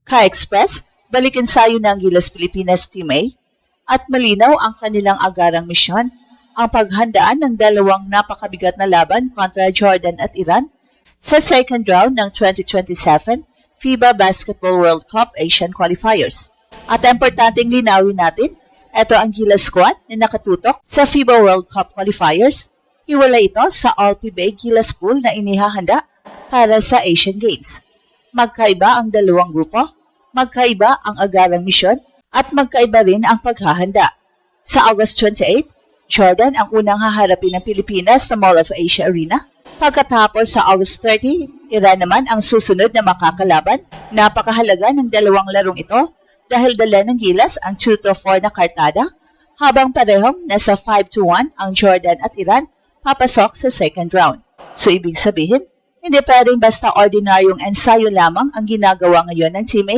Ka-Express, balik ensayo ng Gilas Pilipinas Team A at malinaw ang kanilang agarang misyon, ang paghandaan ng dalawang napakabigat na laban kontra Jordan at Iran sa second round ng 2027 FIBA Basketball World Cup Asian Qualifiers. At importanteng linawin natin, ito ang Gilas squad na nakatutok sa FIBA World Cup Qualifiers. Hiwalay ito sa All-PBA Gilas pool na inihahanda para sa Asian Games. Magkaiba ang dalawang grupo, magkaiba ang agarang misyon, at magkaiba rin ang paghahanda. Sa August 28, Jordan ang unang haharapin ng Pilipinas sa Mall of Asia Arena. Pagkatapos sa August 30, Iran naman ang susunod na makakalaban. Napakahalaga ng dalawang larong ito dahil dala ng Gilas ang 2-4 na kartada, habang parehong nasa 5-1 ang Jordan at Iran papasok sa second round. So ibig sabihin, hindi pwedeng basta ordinaryong ensayo lamang ang ginagawa ngayon ng Team A.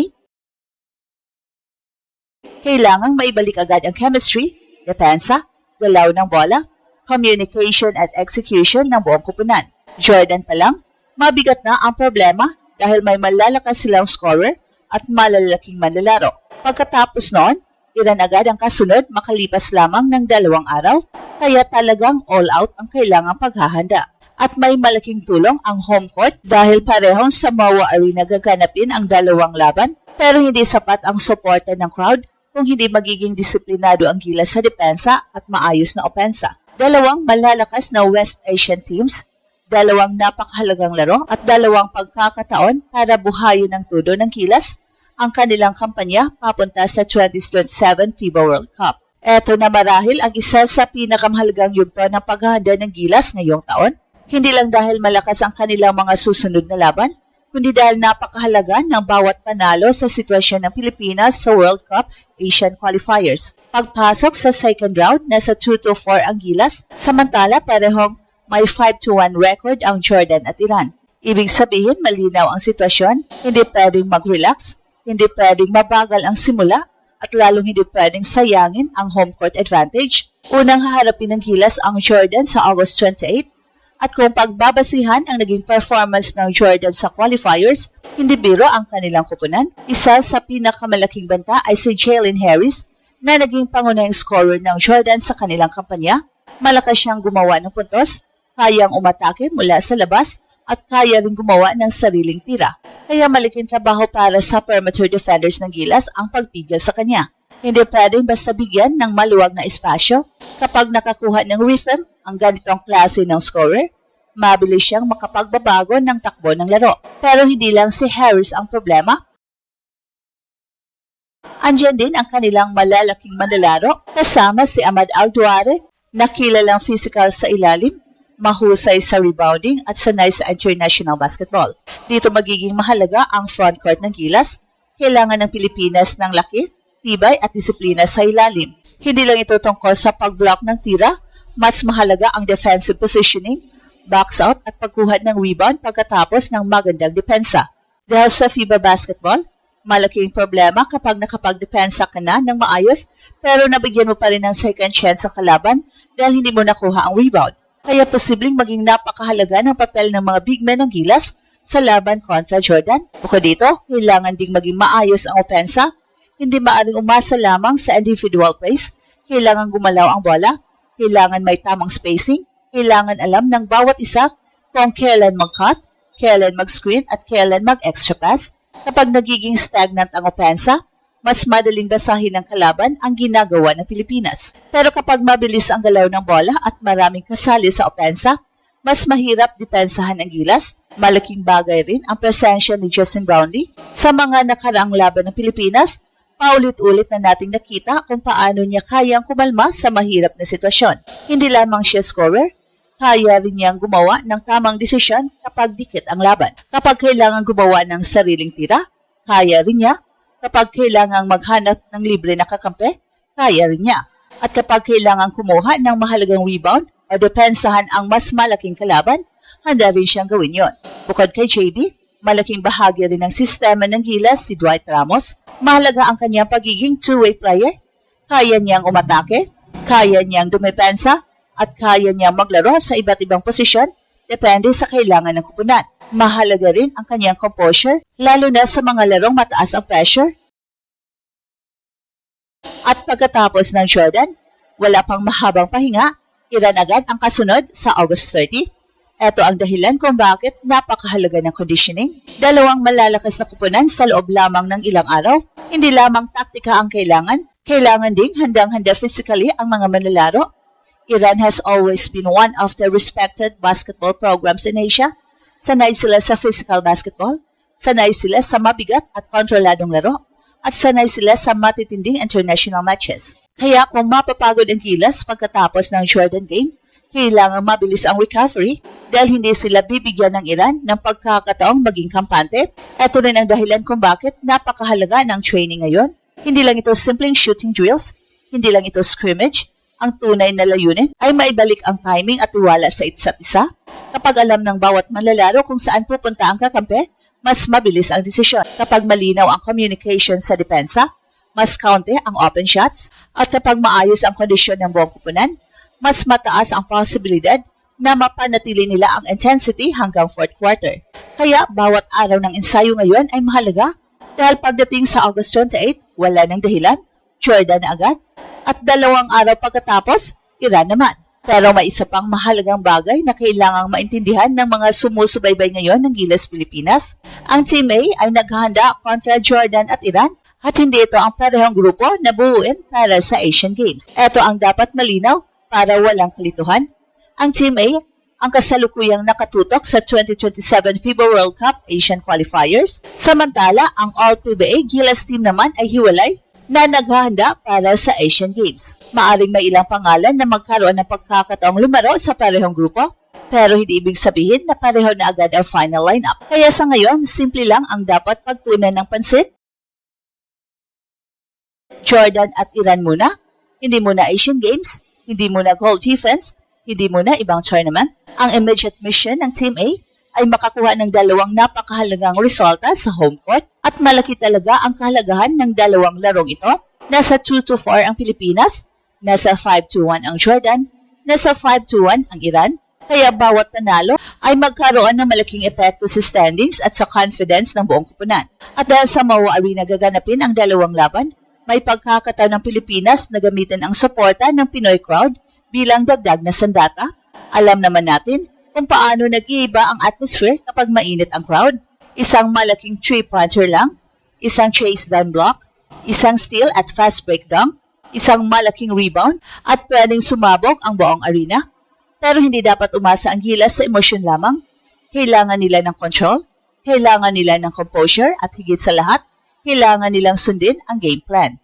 Kailangang maibalik agad ang chemistry, depensa, galaw ng bola, communication at execution ng buong kupunan. Jordan pa lang, mabigat na ang problema dahil may malalakas silang scorer at malalaking manlalaro. Pagkatapos noon, Iran agad ang kasunod makalipas lamang ng 2 araw, kaya talagang all out ang kailangang paghahanda. At may malaking tulong ang home court dahil parehong sa MOA Arena gaganapin ang dalawang laban, pero hindi sapat ang suporta ng crowd kung hindi magiging disiplinado ang Gilas sa depensa at maayos na opensa. Dalawang malalakas na West Asian teams, dalawang napakahalagang laro at dalawang pagkakataon para buhayin ng todo ng Gilas ang kanilang kampanya papunta sa 2027 FIBA World Cup. Ito na marahil ang isa sa pinakamahalagang yugto ng paghahanda ng Gilas ngayong taon, hindi lang dahil malakas ang kanilang mga susunod na laban, kundi dahil napakahalaga ng bawat panalo sa sitwasyon ng Pilipinas sa World Cup Asian Qualifiers. Pagpasok sa second round, nasa 2-4 ang Gilas, samantala parehong may 5-1 record ang Jordan at Iran. Ibig sabihin, malinaw ang sitwasyon, hindi pwedeng mag-relax, hindi pwedeng mabagal ang simula, at lalong hindi pwedeng sayangin ang home court advantage. Unang haharapin ng Gilas ang Jordan sa August 28, at kung pagbabasihan ang naging performance ng Jordan sa qualifiers, hindi biro ang kanilang kupunan. Isa sa pinakamalaking banta ay si Jalen Harris na naging pangunahing scorer ng Jordan sa kanilang kampanya. Malakas siyang gumawa ng puntos, kayang umatake mula sa labas at kaya rin gumawa ng sariling tira. Kaya malaking trabaho para sa perimeter defenders ng Gilas ang pagpigil sa kanya. Hindi pwedeng basta bigyan ng maluwag na espasyo. Kapag nakakuha ng rhythm ang ganitong klase ng scorer, mabilis siyang makapagbabago ng takbo ng laro. Pero hindi lang si Harris ang problema. Andiyan din ang kanilang malalaking manlalaro kasama si Ahmad Alduare na kilalang physical sa ilalim, mahusay sa rebounding at sanay sa international basketball. Dito magiging mahalaga ang frontcourt ng Gilas. Kailangan ng Pilipinas ng laki, tibay at disiplina sa ilalim. Hindi lang ito tungkol sa pag-block ng tira, mas mahalaga ang defensive positioning, box out at pagkuha ng rebound pagkatapos ng magandang depensa. Dahil sa FIBA basketball, malaking problema kapag nakapag-depensa ka na ng maayos pero nabigyan mo pa rin ng second chance ang kalaban dahil hindi mo nakuha ang rebound. Kaya posibleng maging napakahalaga ng papel ng mga big men ng Gilas sa laban kontra Jordan. Bukod dito, kailangan ding maging maayos ang opensa. Hindi maaaring umasa lamang sa individual plays. Kailangan gumalaw ang bola. Kailangan may tamang spacing. Kailangan alam ng bawat isa kung kailan mag-cut, kailan mag-screen at kailan mag-extra pass. Kapag nagiging stagnant ang opensa, mas madaling basahin ng kalaban ang ginagawa ng Pilipinas. Pero kapag mabilis ang galaw ng bola at maraming kasali sa opensa, mas mahirap depensahan ang Gilas. Malaking bagay rin ang presensya ni Justin Brownlee. Sa mga nakaraang laban ng Pilipinas, paulit-ulit na nating nakita kung paano niya kayang kumalma sa mahirap na sitwasyon. Hindi lamang siya scorer, kaya rin niyang gumawa ng tamang desisyon kapag dikit ang laban. Kapag kailangan gumawa ng sariling tira, kaya rin niya. Kapag kailangang maghanap ng libre na kakampi, kaya rin niya. At kapag kailangang kumuha ng mahalagang rebound o depensahan ang mas malaking kalaban, handa rin siyang gawin yon. Bukod kay JD, malaking bahagi rin ng sistema ng Gilas si Dwight Ramos. Mahalaga ang kanyang pagiging two-way player. Kaya niyang umatake, kaya niyang dumepensa, at kaya niyang maglaro sa iba't ibang posisyon depende sa kailangan ng kupunan. Mahalaga rin ang kanyang composure, lalo na sa mga larong mataas ang pressure. At pagkatapos ng Jordan, wala pang mahabang pahinga, Iran agad ang kasunod sa August 30. Ito ang dahilan kung bakit napakahalaga ng conditioning. Dalawang malalakas na kupunan sa loob lamang ng ilang araw. Hindi lamang taktika ang kailangan ding handang-handa physically ang mga manlalaro. Iran has always been one of the respected basketball programs in Asia. Sanay sila sa physical basketball, sanay sila sa mabigat at kontroladong laro, at sanay sila sa matitinding international matches. Kaya kung mapapagod ang kilas pagkatapos ng Jordan game, kailangan mabilis ang recovery dahil hindi sila bibigyan ng Iran ng pagkakataong maging kampante. Ito rin ang dahilan kung bakit napakahalaga ng training ngayon. Hindi lang ito simpleng shooting drills, hindi lang ito scrimmage. Ang tunay na layunin ay maibalik ang timing at tiwala sa isa't isa. Kapag alam ng bawat manlalaro kung saan pupunta ang kakampi, mas mabilis ang desisyon. Kapag malinaw ang communication sa depensa, mas kaunti ang open shots. At kapag maayos ang kondisyon ng buong kupunan, mas mataas ang posibilidad na mapanatili nila ang intensity hanggang fourth quarter. Kaya bawat araw ng ensayo ngayon ay mahalaga dahil pagdating sa August 28, wala ng dahilan, Jordan na agad, at 2 araw pagkatapos, Iran naman. Pero may isa pang mahalagang bagay na kailangang maintindihan ng mga sumusubaybay ngayon ng Gilas Pilipinas. Ang Team A ay naghahanda kontra Jordan at Iran at hindi ito ang parehong grupo na buuin para sa Asian Games. Ito ang dapat malinaw para walang kalituhan. Ang Team A ang kasalukuyang nakatutok sa 2027 FIBA World Cup Asian Qualifiers. Samantala, ang All-PBA Gilas team naman ay hiwalay na naghahanda para sa Asian Games. Maaring may ilang pangalan na magkaroon ng pagkakataong lumaro sa parehong grupo, pero hindi ibig sabihin na pareho na agad ang final lineup. Kaya sa ngayon, simple lang ang dapat pagtunan ng pansin. Jordan at Iran muna, hindi muna Asian Games, hindi muna gold defense, hindi muna ibang tournament. Ang immediate mission ng Team A ay makakuha ng 2 napakahalagang resulta sa home court at malaki talaga ang kahalagahan ng 2 larong ito. Nasa 2-4 ang Pilipinas, nasa 5-1 ang Jordan, nasa 5-1 ang Iran. Kaya bawat panalo ay magkaroon ng malaking epekto sa standings at sa confidence ng buong kupunan. At dahil sa Mawa Arena gaganapin ang 2 laban, may pagkakataon ng Pilipinas na gamitin ang suporta ng Pinoy crowd bilang dagdag na sandata. Alam naman natin kung paano nag-iiba ang atmosphere kapag mainit ang crowd. Isang malaking three-pointer lang, isang chase down block, isang steal at fast break dunk, isang malaking rebound at pwedeng sumabog ang buong arena. Pero hindi dapat umasa ang Gilas sa emosyon lamang. Kailangan nila ng control, kailangan nila ng composure at higit sa lahat, kailangan nilang sundin ang game plan.